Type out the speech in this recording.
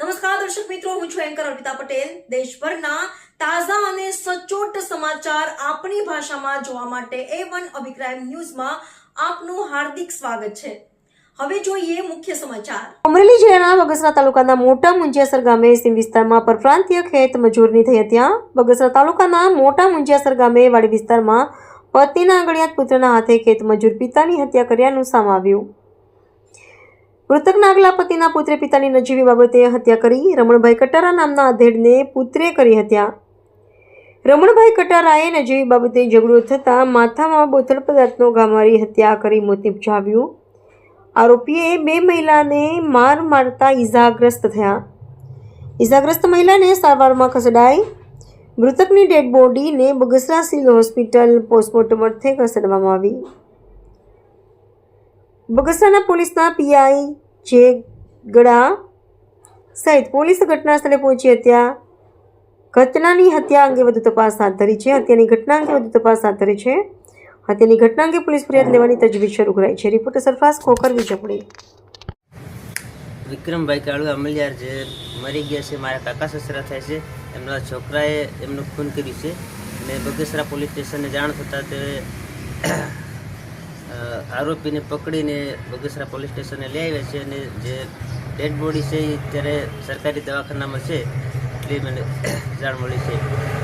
નમસ્કાર દર્શક મિત્રો, હું છું એન્કર અર્પિતા પટેલ। દેશભરના તાજા અને સચોટ સમાચાર આપણી ભાષામાં જોવા માટે A1 અભિક્રાઇમ ન્યૂઝમાં આપનું હાર્દિક સ્વાગત છે। હવે જોઈએ મુખ્ય સમાચાર। અમરેલી જિલ્લાના બગસરા તાલુકાના મોટા મુંજિયાસર ગામે સીમ વિસ્તારમાં પરપ્રાંતીય ખેત મજૂરની થઈ હત્યા। બગસરા તાલુકાના મોટા મુંજિયાસર ગામે વાડી વિસ્તારમાં પત્નીના આંગળિયાત પુત્રના હાથે ખેત મજૂર પિતાની હત્યા કર્યાનું સામે આવ્યું। મૃતકના આગલા પતિના પુત્રે પિતાની નજીવી બાબતે હત્યા કરી। રમણભાઈ કટારા નામના આધેડને પુત્રે કરી હત્યા। રમણભાઈ કટારાએ નજીવી બાબતે ઝઘડો થતાં માથામાં બોથડ પદાર્થનો ઘા મારી હત્યા કરી મોત નિપજાવ્યું। આરોપીએ બે મહિલાને માર મારતા ઈજાગ્રસ્ત થયા। ઈજાગ્રસ્ત મહિલાને સારવારમાં ખસેડાઈ। મૃતકની ડેડ બોડીને બગસરા સિવિલ હોસ્પિટલ પોસ્ટમોર્ટમ અર્થે ખસેડવામાં આવી। બગસરાના પોલીસના પીઆઈ જે ગડા સહિત પોલીસ ઘટના સ્થળે પહોંચી ઘટનાની હત્યા અંગે વધુ તપાસ હાથ ધરી છે। હત્યાની ઘટના અંગે વધુ તપાસ હાથ ધરી છે। હત્યાની ઘટના અંગે પોલીસ ફરિયાદ લેવાની તજવીજ શરૂ કરાઈ છે। રિપોર્ટર સરફરાઝ ખોખર વિજયપુરી। વિક્રમભાઈ કાળુ અમલિયાર જે મરી ગયા છે, મારા કાકા સસરા થાય છે, એમના છોકરાએ એમનું ખૂન કર્યું છે અને બગસરા પોલીસ સ્ટેશનને જાણ થતાં તે આરોપીને પકડીને બગસરા પોલીસ સ્ટેશને લઈ આવ્યા છે અને જે ડેડ બોડી છે એ અત્યારે સરકારી દવાખાનામાં છે એટલી મને જાણ મળી છે।